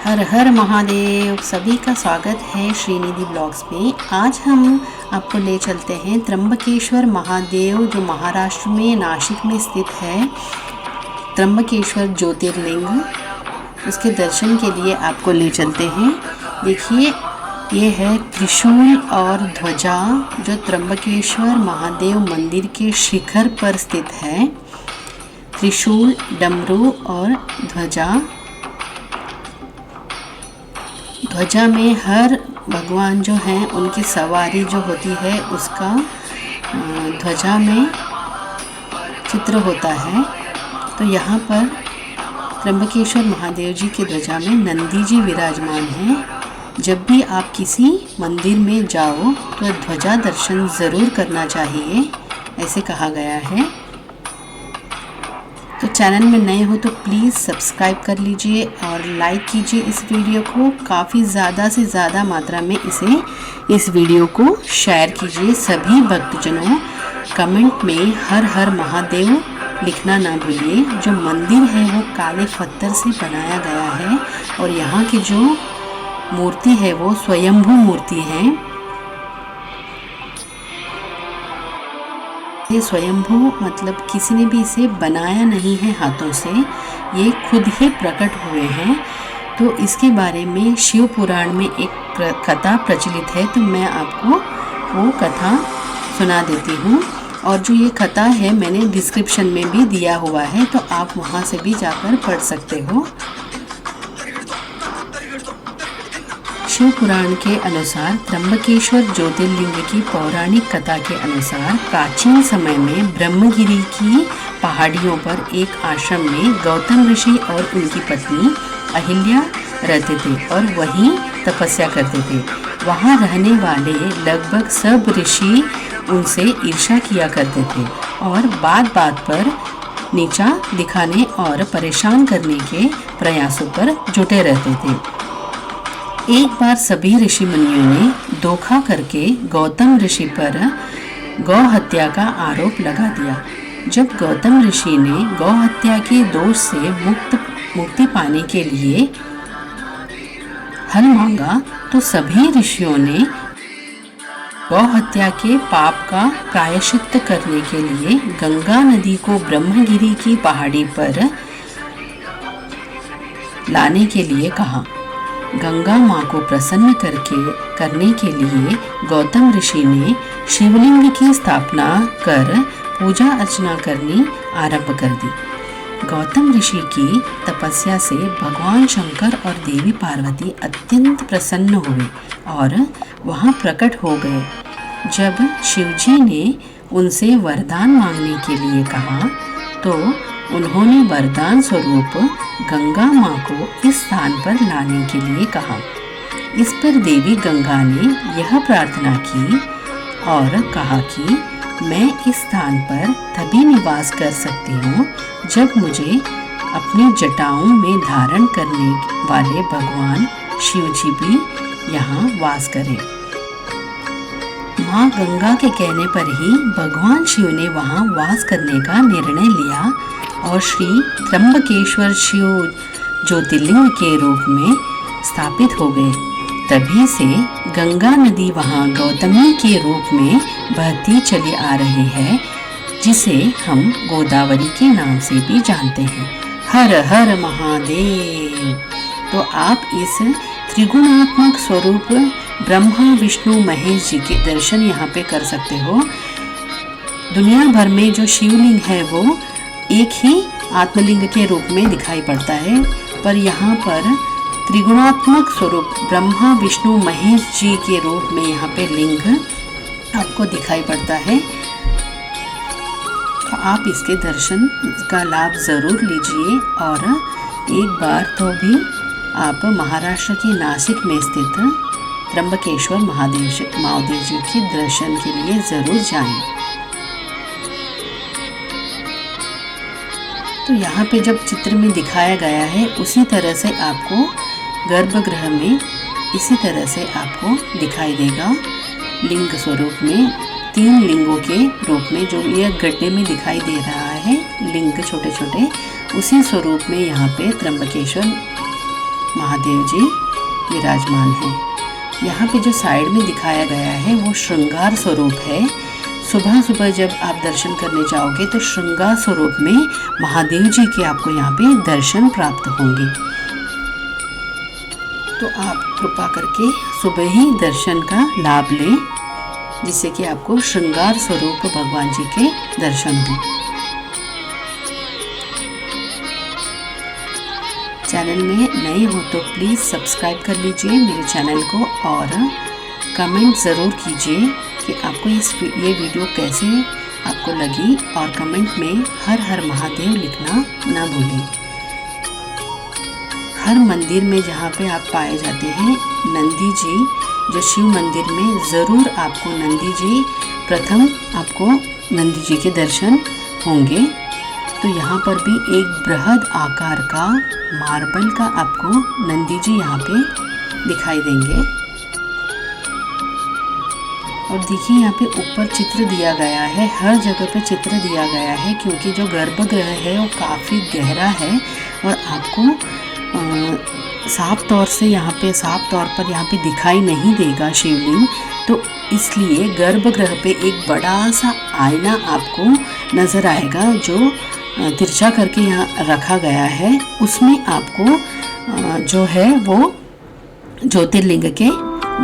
हर हर महादेव। सभी का स्वागत है श्रीनिधि ब्लॉग्स में। आज हम आपको ले चलते हैं त्र्यंबकेश्वर महादेव, जो महाराष्ट्र में नासिक में स्थित है। त्र्यंबकेश्वर ज्योतिर्लिंग, उसके दर्शन के लिए आपको ले चलते हैं। देखिए, ये है त्रिशूल और ध्वजा, जो त्र्यंबकेश्वर महादेव मंदिर के शिखर पर स्थित है। त्रिशूल, डमरू और ध्वजा। ध्वजा में हर भगवान जो हैं उनकी सवारी जो होती है, उसका ध्वजा में चित्र होता है। तो यहाँ पर त्र्यंबकेश्वर महादेव जी की ध्वजा में नंदी जी विराजमान हैं। जब भी आप किसी मंदिर में जाओ तो ध्वजा दर्शन ज़रूर करना चाहिए, ऐसे कहा गया है। तो चैनल में नए हो तो प्लीज़ सब्सक्राइब कर लीजिए और लाइक कीजिए इस वीडियो को। काफ़ी ज़्यादा से ज़्यादा मात्रा में इस वीडियो को शेयर कीजिए सभी भक्तजनों। कमेंट में हर हर महादेव लिखना ना भूलिए। जो मंदिर है वो काले पत्थर से बनाया गया है और यहाँ की जो मूर्ति है वो स्वयंभू मूर्ति है। ये स्वयंभू मतलब किसी ने भी इसे बनाया नहीं है हाथों से, ये खुद ही प्रकट हुए हैं। तो इसके बारे में शिव पुराण में एक कथा प्रचलित है, तो मैं आपको वो कथा सुना देती हूँ। और जो ये कथा है मैंने डिस्क्रिप्शन में भी दिया हुआ है, तो आप वहाँ से भी जाकर पढ़ सकते हो। शिव पुराण के अनुसार त्र्यंबकेश्वर ज्योतिर्लिंग की पौराणिक कथा के अनुसार प्राचीन समय में ब्रह्मगिरी की पहाड़ियों पर एक आश्रम में गौतम ऋषि और उनकी पत्नी अहिल्या रहते थे और वहीं तपस्या करते थे। वहां रहने वाले लगभग सब ऋषि उनसे ईर्ष्या किया करते थे और बात बात पर नीचा दिखाने और परेशान करने के प्रयासों पर जुटे रहते थे। एक बार सभी ऋषि मुनियों ने धोखा करके गौतम ऋषि पर गौ हत्या का आरोप लगा दिया। जब गौतम ऋषि ने गौ हत्या के दोष से मुक्ति पाने के लिए हल मांगा, तो सभी ऋषियों ने गौ हत्या के पाप का प्रायश्चित करने के लिए गंगा नदी को ब्रह्मगिरी की पहाड़ी पर लाने के लिए कहा। गंगा माँ को प्रसन्न करने के लिए गौतम ऋषि ने शिवलिंग की स्थापना कर पूजा अर्चना करनी आरंभ कर दी। गौतम ऋषि की तपस्या से भगवान शंकर और देवी पार्वती अत्यंत प्रसन्न हुए और वहाँ प्रकट हो गए। जब शिवजी ने उनसे वरदान मांगने के लिए कहा, तो उन्होंने वरदान स्वरूप गंगा माँ को इस स्थान पर लाने के लिए कहा। इस पर देवी गंगा ने यह प्रार्थना की और कहा कि मैं इस स्थान पर तभी निवास कर सकती हूँ जब मुझे अपनी जटाओं में धारण करने वाले भगवान शिव जी भी यहाँ वास करें। माँ गंगा के कहने पर ही भगवान शिव ने वहाँ वास करने का निर्णय लिया और श्री त्र्यंबकेश्वर शिव ज्योतिर्लिंग के रूप में स्थापित हो गए। तभी से गंगा नदी वहाँ गौतमी के रूप में बहती चली आ रही है, जिसे हम गोदावरी के नाम से भी जानते हैं। हर हर महादेव। तो आप इस त्रिगुणात्मक स्वरूप ब्रह्मा विष्णु महेश जी के दर्शन यहाँ पे कर सकते हो। दुनिया भर में जो शिवलिंग है वो एक ही आत्मलिंग के रूप में दिखाई पड़ता है, पर यहाँ पर त्रिगुणात्मक स्वरूप ब्रह्मा विष्णु महेश जी के रूप में यहाँ पे लिंग आपको दिखाई पड़ता है। तो आप इसके दर्शन का लाभ ज़रूर लीजिए और एक बार तो भी आप महाराष्ट्र के नासिक में स्थित त्र्यंबकेश्वर महादेव जी के दर्शन के लिए ज़रूर जाएं। तो यहाँ पे जब चित्र में दिखाया गया है उसी तरह से आपको गर्भगृह में इसी तरह से आपको दिखाई देगा। लिंग स्वरूप में 3 लिंगों के रूप में जो ये गड्ढे में दिखाई दे रहा है, लिंग छोटे छोटे, उसी स्वरूप में यहाँ पे त्र्यंबकेश्वर महादेव जी विराजमान हैं। यहाँ पे जो साइड में दिखाया गया है वो श्रृंगार स्वरूप है। सुबह सुबह जब आप दर्शन करने जाओगे तो श्रृंगार स्वरूप में महादेव जी के आपको यहाँ पे दर्शन प्राप्त होंगे। तो आप कृपा करके सुबह ही दर्शन का लाभ लें, जिससे कि आपको श्रृंगार स्वरूप भगवान जी के दर्शन हो। चैनल में नए हो तो प्लीज़ सब्सक्राइब कर लीजिए मेरे चैनल को और कमेंट ज़रूर कीजिए कि आपको ये वीडियो कैसे आपको लगी, और कमेंट में हर हर महादेव लिखना ना भूलें। हर मंदिर में जहाँ पे आप पाए जाते हैं नंदी जी, जो शिव मंदिर में ज़रूर आपको नंदी जी प्रथम आपको नंदी जी के दर्शन होंगे। तो यहाँ पर भी एक बृहद आकार का मार्बल का आपको नंदी जी यहाँ पे दिखाई देंगे। और देखिए यहाँ पे ऊपर चित्र दिया गया है, हर जगह पे चित्र दिया गया है, क्योंकि जो गर्भगृह है वो काफ़ी गहरा है और आपको साफ तौर पर यहाँ पे दिखाई नहीं देगा शिवलिंग। तो इसलिए गर्भगृह पे एक बड़ा सा आईना आपको नज़र आएगा, जो तिरछा करके यहाँ रखा गया है। उसमें आपको जो है वो ज्योतिर्लिंग के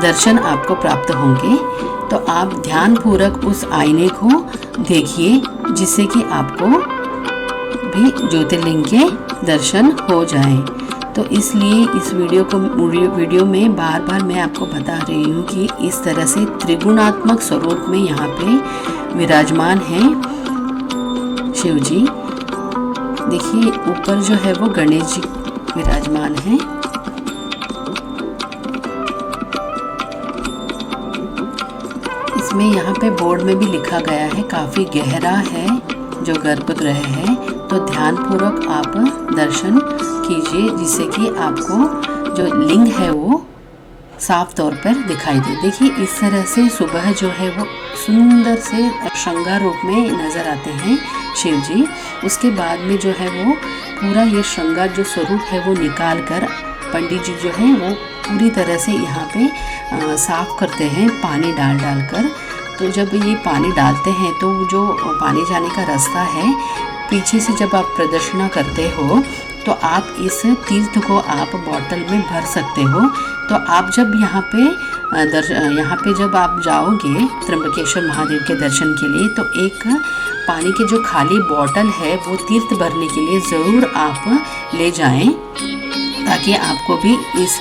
दर्शन आपको प्राप्त होंगे। तो आप ध्यानपूर्वक उस आईने को देखिए, जिससे कि आपको भी ज्योतिर्लिंग के दर्शन हो जाएं। तो इसलिए इस वीडियो में बार बार मैं आपको बता रही हूँ कि इस तरह से त्रिगुणात्मक स्वरूप में यहाँ पे विराजमान हैं शिव जी। देखिए ऊपर जो है वो गणेश जी विराजमान हैं। इसमें यहाँ पे बोर्ड में भी लिखा गया है, काफ़ी गहरा है जो गर्भगृह है। तो ध्यानपूर्वक आप दर्शन कीजिए, जिससे कि आपको जो लिंग है वो साफ तौर पर दिखाई दे। देखिए इस तरह से सुबह जो है वो सुंदर से श्रृंगार रूप में नज़र आते हैं शिव जी। उसके बाद में जो है वो पूरा ये श्रृंगार जो स्वरूप है वो निकाल कर पंडित जी जो है वो पूरी तरह से यहाँ पे साफ करते हैं पानी डाल कर। तो जब ये पानी डालते हैं तो जो पानी जाने का रास्ता है, पीछे से जब आप प्रदक्षिणा करते हो तो आप इस तीर्थ को आप बॉटल में भर सकते हो। तो आप जब यहाँ पे जब आप जाओगे त्र्यंबकेश्वर महादेव के दर्शन के लिए, तो एक पानी की जो खाली बॉटल है वो तीर्थ भरने के लिए ज़रूर आप ले जाएं, ताकि आपको भी इस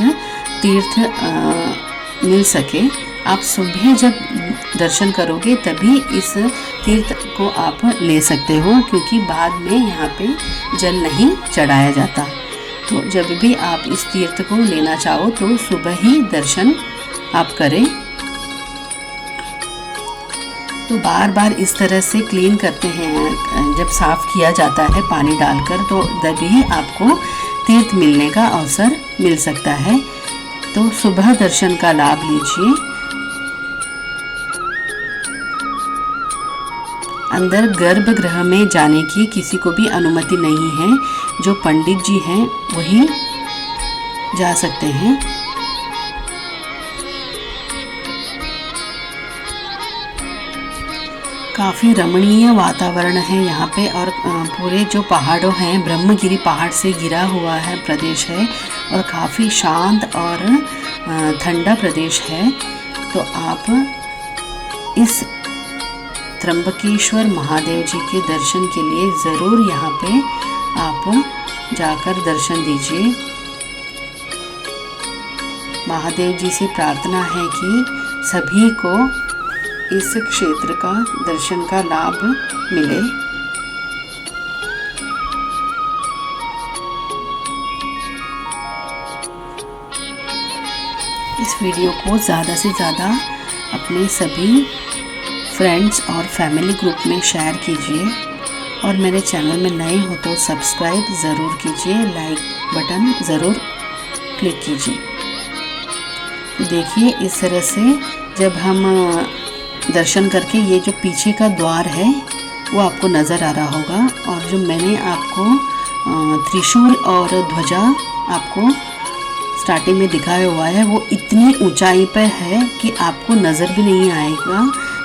तीर्थ मिल सके। आप सुबह जब दर्शन करोगे तभी इस तीर्थ को आप ले सकते हो, क्योंकि बाद में यहाँ पे जल नहीं चढ़ाया जाता। तो जब भी आप इस तीर्थ को लेना चाहो तो सुबह ही दर्शन आप करें। तो बार बार इस तरह से क्लीन करते हैं, जब साफ़ किया जाता है पानी डालकर, तो तभी आपको तीर्थ मिलने का अवसर मिल सकता है। तो सुबह दर्शन का लाभ लीजिए। अंदर गर्भगृह में जाने की किसी को भी अनुमति नहीं है, जो पंडित जी हैं वही जा सकते हैं। काफ़ी रमणीय वातावरण है यहाँ पे, और पूरे जो पहाड़ों हैं, ब्रह्मगिरी पहाड़ से घिरा हुआ है प्रदेश है, और काफ़ी शांत और ठंडा प्रदेश है। तो आप इस त्र्यंबकेश्वर महादेव जी के दर्शन के लिए ज़रूर यहाँ पे आप जाकर दर्शन दीजिए। महादेव जी से प्रार्थना है कि सभी को इस क्षेत्र का दर्शन का लाभ मिले। इस वीडियो को ज़्यादा से ज़्यादा अपने सभी फ्रेंड्स और फैमिली ग्रुप में शेयर कीजिए, और मेरे चैनल में नए हो तो सब्सक्राइब ज़रूर कीजिए, लाइक बटन ज़रूर क्लिक कीजिए। देखिए इस तरह से जब हम दर्शन करके, ये जो पीछे का द्वार है वो आपको नज़र आ रहा होगा, और जो मैंने आपको त्रिशूल और ध्वजा आपको स्टार्टिंग में दिखाया हुआ है वो इतनी ऊंचाई पर है कि आपको नज़र भी नहीं आएगा।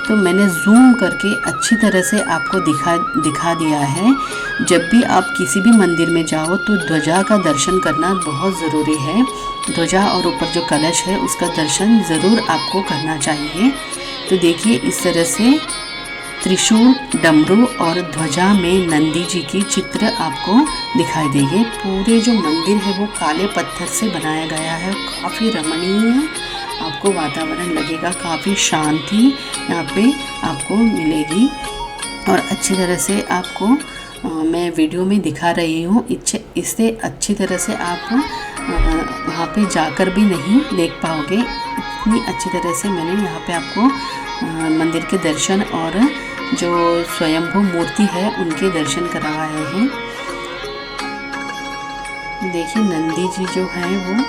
तो मैंने जूम करके अच्छी तरह से आपको दिखा दिया है। जब भी आप किसी भी मंदिर में जाओ तो ध्वजा का दर्शन करना बहुत ज़रूरी है। ध्वजा और ऊपर जो कलश है उसका दर्शन ज़रूर आपको करना चाहिए। तो देखिए इस तरह से त्रिशूल, डमरू और ध्वजा में नंदी जी की चित्र आपको दिखाई देंगे। पूरे जो मंदिर है वो काले पत्थर से बनाया गया है। काफ़ी रमणीय आपको वातावरण लगेगा, काफ़ी शांति यहाँ पे आपको मिलेगी। और अच्छी तरह से आपको मैं वीडियो में दिखा रही हूँ। इससे अच्छी तरह से आप वहाँ पे जाकर भी नहीं देख पाओगे। इतनी अच्छी तरह से मैंने यहाँ पे आपको मंदिर के दर्शन और जो स्वयंभू मूर्ति है उनके दर्शन करवाए हैं। देखिए नंदी जी जो है वो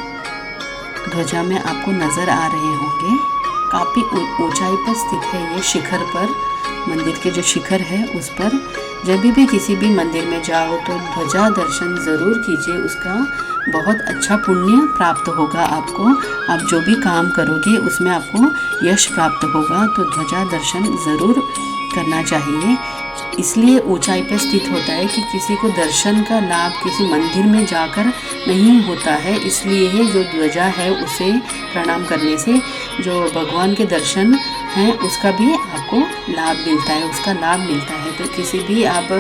ध्वजा में आपको नज़र आ रहे होंगे। काफ़ी ऊंचाई पर स्थित है ये शिखर पर, मंदिर के जो शिखर है उस पर। जब भी किसी भी मंदिर में जाओ तो ध्वजा दर्शन ज़रूर कीजिए। उसका बहुत अच्छा पुण्य प्राप्त होगा आपको। आप जो भी काम करोगे उसमें आपको यश प्राप्त होगा। तो ध्वजा दर्शन ज़रूर करना चाहिए। इसलिए ऊंचाई पर स्थित होता है कि किसी को दर्शन का लाभ किसी मंदिर में जाकर नहीं होता है। इसलिए जो ध्वजा है उसे प्रणाम करने से जो भगवान के दर्शन हैं उसका भी आपको लाभ मिलता है, उसका लाभ मिलता है। तो किसी भी आप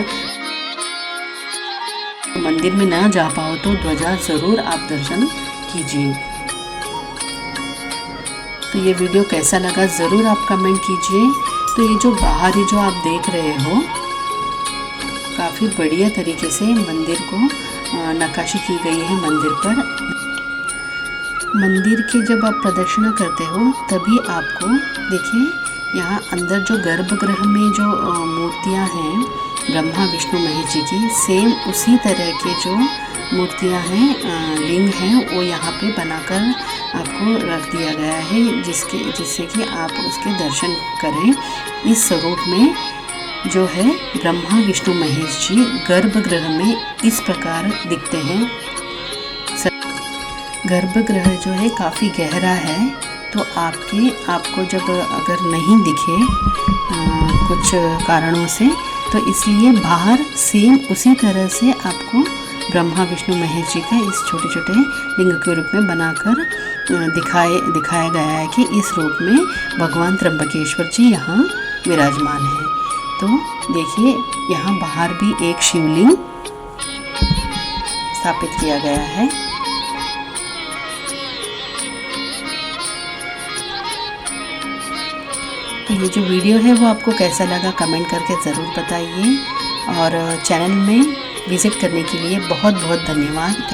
मंदिर में ना जा पाओ तो ध्वजा ज़रूर आप दर्शन कीजिए। तो ये वीडियो कैसा लगा ज़रूर आप कमेंट कीजिए। तो ये जो बाहरी जो आप देख रहे हो काफ़ी बढ़िया तरीके से मंदिर को नक्काशी की गई है। मंदिर पर मंदिर के जब आप प्रदक्षिणा करते हो तभी आपको देखिए यहाँ अंदर जो गर्भगृह में जो मूर्तियाँ हैं ब्रह्मा विष्णु महेश जी की, सेम उसी तरह के जो मूर्तियाँ हैं लिंग हैं वो यहाँ पे बनाकर आपको रख दिया गया है, जिससे कि आप उसके दर्शन करें। इस स्वरूप में जो है ब्रह्मा विष्णु महेश जी गर्भगृह में इस प्रकार दिखते हैं। गर्भगृह जो है काफ़ी गहरा है, तो आपको जब अगर नहीं दिखे कुछ कारणों से तो इसलिए बाहर सेम उसी तरह से आपको ब्रह्मा विष्णु महेश जी का इस छोटे छोटे लिंग के रूप में बनाकर दिखाया गया है कि इस रूप में भगवान त्र्यंबकेश्वर जी यहाँ विराजमान है। तो देखिए यहाँ बाहर भी एक शिवलिंग स्थापित किया गया है। तो ये जो वीडियो है वो आपको कैसा लगा कमेंट करके ज़रूर बताइए। और चैनल में विज़िट करने के लिए बहुत बहुत धन्यवाद।